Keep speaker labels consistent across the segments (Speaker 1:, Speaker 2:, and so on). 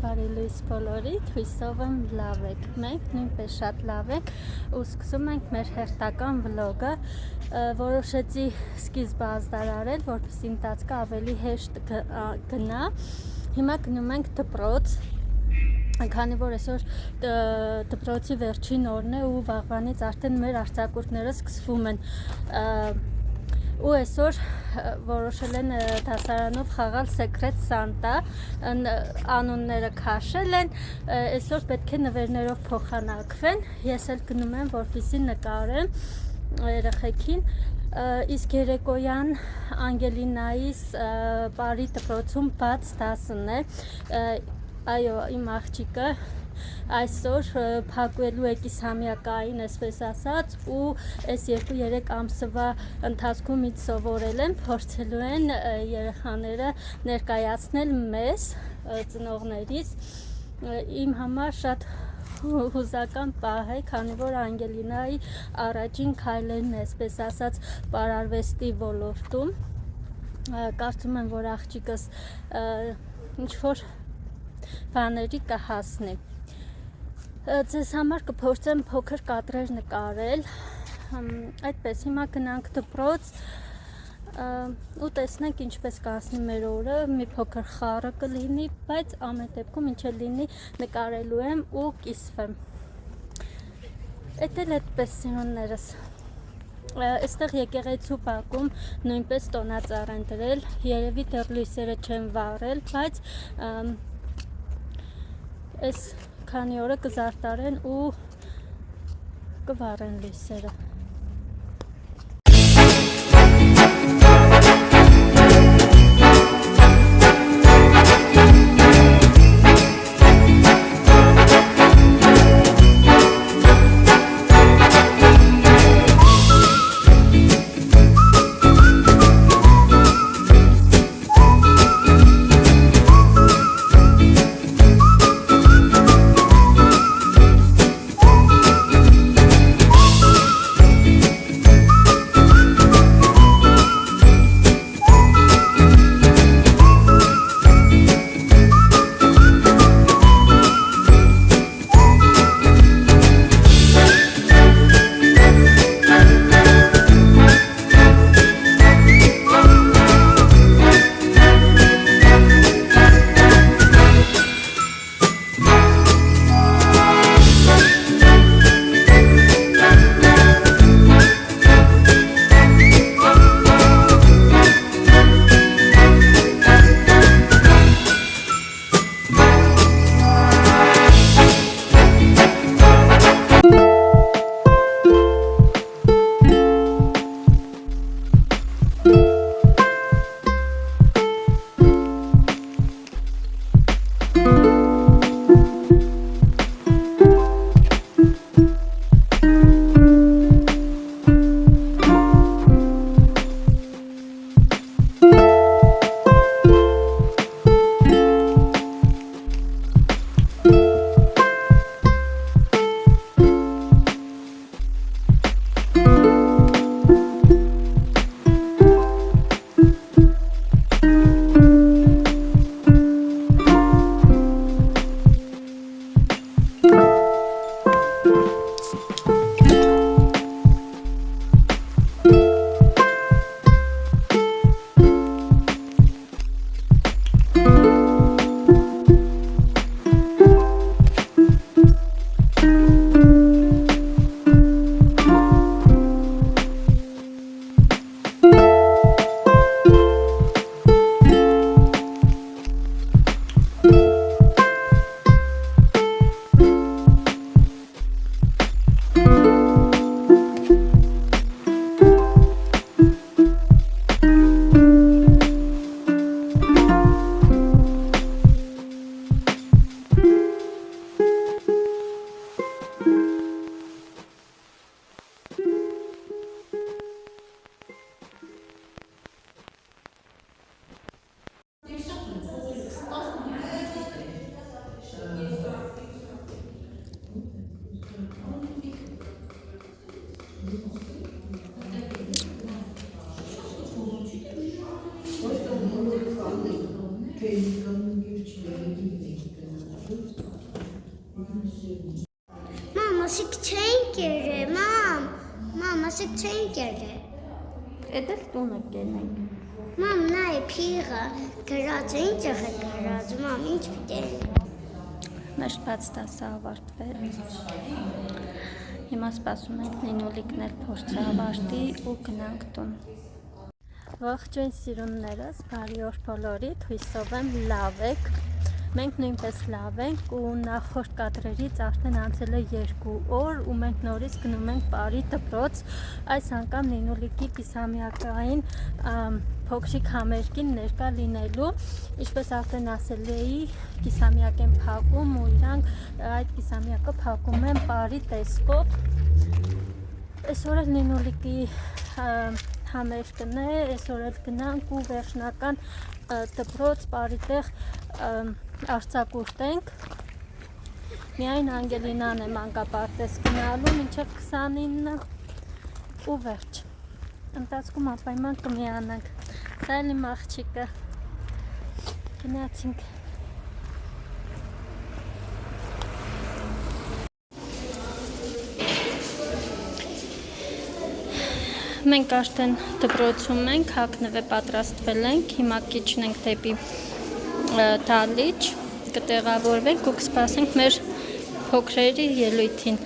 Speaker 1: Բարի լույս բոլորիդ, հույսով եմ լավ եք, մենք նույնպես շատ լավ ենք ու սկսում ենք մեր հերթական վլոգը, որոշեցի սկիզբը ազդարարել, որպեսզի ընթացքը ավելի հեշտ գնա, հիմա գնում ենք դպրոց, քանի որ այսօր դպրոցի վերջին օրն է ու վաղվանից արդեն մեր արձակուրդները սկսվում են ու այսօր որոշել են դասարանով խաղալ Secret Santa, անունները քաշել են, այսօր պետք է նվերներով փոխանակվեն, ես էլ գնում եմ, որպեսզի նկարեմ երեխեքին, իսկ երեկոյան Անգելինայիս բարի դպրոցում բաց դասն է, այո, իմ աղջիկը այսօր փակվելու է կիսամյակային, այսպես ասած, ու այս 2-3 ամսվա ընթացքում ինձ սովորել են, փորձելու են երեխաները ներկայացնել մեզ ծնողներից, իմ համար շատ հուզական պահ է, քանի որ Անգելինայի առաջին քայլերն է, այսպես ասած, պարարվեստի ոլորտում, կարծում եմ, որ աղջիկս ինչ-որ բաների կհասնի։ Ձեզ համար կփորձեմ փոքր կադրեր նկարել, այդպես հիմա գնանք դպրոց ու տեսնենք ինչպես կանցնի մեր օրը, մի փոքր խառը կլինի, բայց ամեն դեպքում ինչ էլ լինի նկարելու եմ ու կիսվեմ։ Էդ էլ այդպես սիրուններս։ Այստեղ եկեղեցու բակում նույնպես տոնածառ են դրել, երևի դեռ լույսերը չեն վառել, բայց այս քանի օրը կզարտարեն ու կվառեն լույսերը։
Speaker 2: ասիք չէին կերե, մամ, ասիք չէին կերե։
Speaker 1: Էդ էլ տունը կենենք։
Speaker 2: Մամ, նայ փիղը գրած է, ինչ է գրած, մամ, ինչ պիտի։
Speaker 1: Մեր բաց դասը ավարտվեց։ Հիմա սպասում ենք Նինոլիկն էլ փորձը ավարտի ու գնանք տուն։ Ողջույն սիրուններս, բարի օր բոլորիդ, հույսով եմ լավ եք։ Մենք նույնպես լավ ենք ու նախորդ կադրերից արդեն անցել է 2 օր ու մենք նորից գնում ենք Պարի դպրոց, այս անգամ Նինոլիկի կիսամյակային փոքրիկ համերգին ներկա լինելու, ինչպես արդեն ասել էի, կիսամյակ են փակում ու իրանք այդ կիսամյակը փակում են Պարի տեսքով։ Այսօր էլ Նինոլիկի համերգն է, այսօր էլ գնանք ու վերջնական դպրոց Պարի տեղ արձակուրդ ենք։ Միայն Անգելինան է մանկապարտեզ գնալու մինչև 29-ը ու վերջ։ Ընթացքում անպայման կմիանանք։ Սա էլ իմ աղջիկը։ Գնացինք։ Մենք արդեն դպրոցում ենք, հագնվել պատրաստվել ենք, հիմա կիջնենք դեպի դահլիճ, կտեղավորվենք ու կսպասենք մեր փոքրերի ելույթին։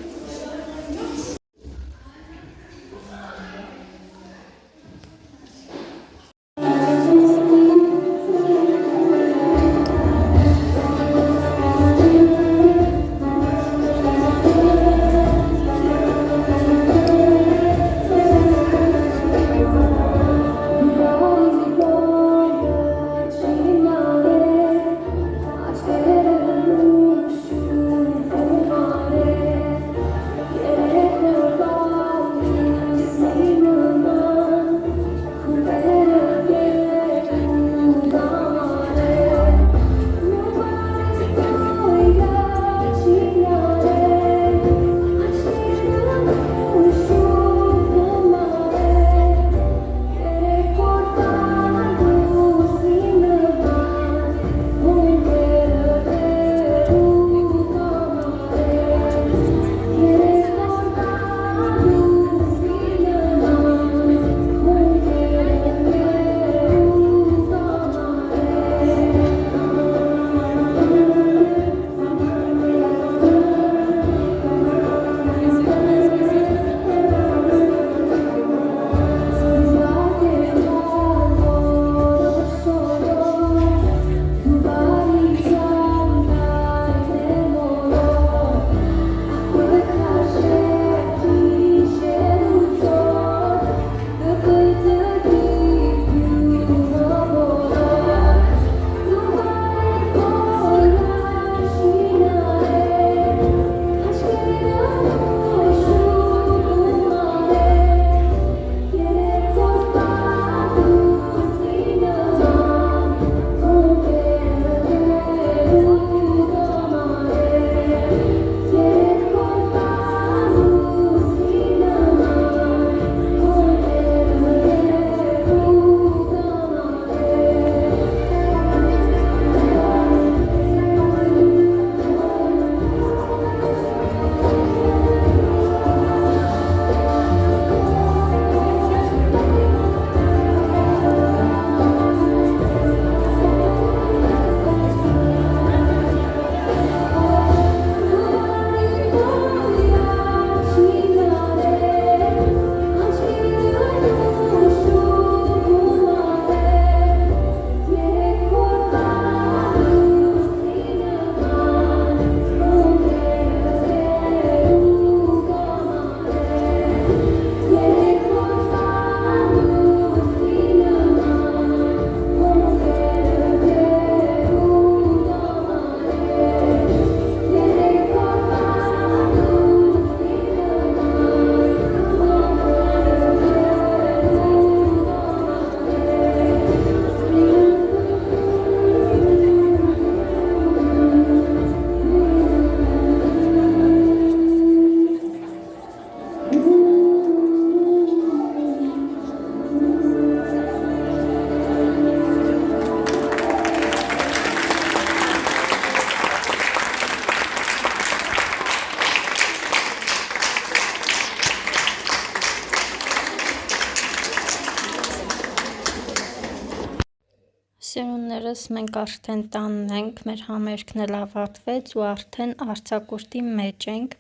Speaker 1: Սիրուններս, մենք արդեն տանն ենք, մեր համերգն էլ ավարտվեց ու արդեն արձակուրդի մեջ ենք։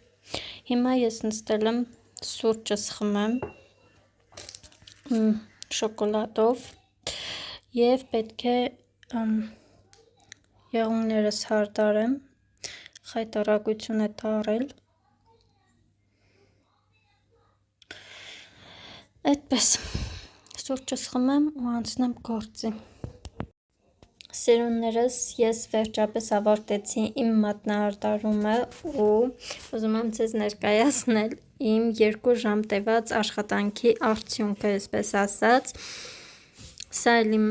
Speaker 1: Հիմա ես նստել եմ սուրճս խմեմ շոկոլադով և պետք է եղունգներս հարդարեմ, խայտառակություն է տարել։ Այդպես, սուրճս խմեմ ու անցնեմ գործի։ Սիրուններս, ես վերջապես ավարտեցի իմ մատնահարդարումը ու ուզում եմ ձեզ ներկայացնել իմ 2 ժամ տևած աշխատանքի արդյունքը, այսպես ասած։ Սա էլ իմ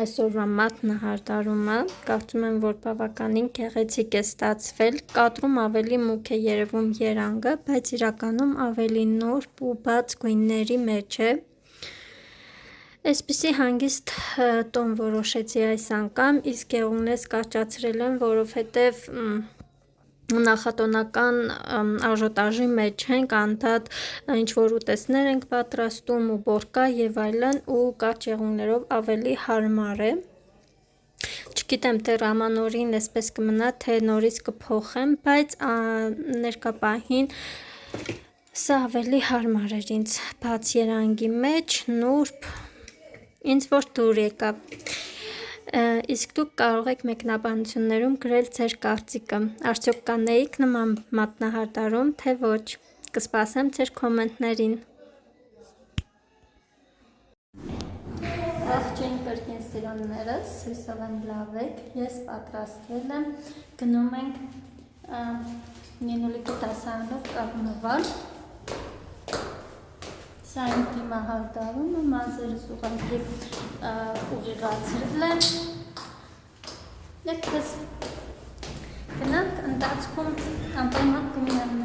Speaker 1: այսօրվա մատնահարդարումը, կարծում եմ, որ բավականին գեղեցիկ է ստացվել, կադրում ավելի մուգ է երևում երանգը, բայց իրականում ավելի նուրբ ու բաց գույնների մեջ է։ Այսպիսի հանգիստ տոն որոշեցի այս անգամ, իսկ եղունգներս կարճացրել եմ, որովհետև նախատոնական աժոտաժի մեջ ենք, անդադ ինչ-որ ուտեստներ ենք պատրաստում ու բորկա և այլն ու կարճ եղունգներով ավելի հարմար է։ Չգիտեմ դեռ ամանորին այսպես կմնա, թե նորից կփոխեմ, բայց ներկա պահին սա ավելի հարմար էր ինձ, բաց երանգի մեջ, նուրբ, ինձ որ դուր եկավ։ Իսկ դուք կարող եք մեկնաբանություններում գրել ձեր կարծիքը, արդյոք կանեիք նման մատնահարդարում, թե ոչ, կսպասեմ ձեր կոմենտներին։ Ողջույն կրկին սիրուններս, հույսով եմ լավ եք, ես պատրաստվել եմ, գնում ենք Նինուլիկի դասարանով կառնավալ։ Սա իմ դիմահարդարումը, մազերս ուղղակի ուղիղացրել եմ։ Այդպես գնանք, ընթացքում անպայման կմիանանք։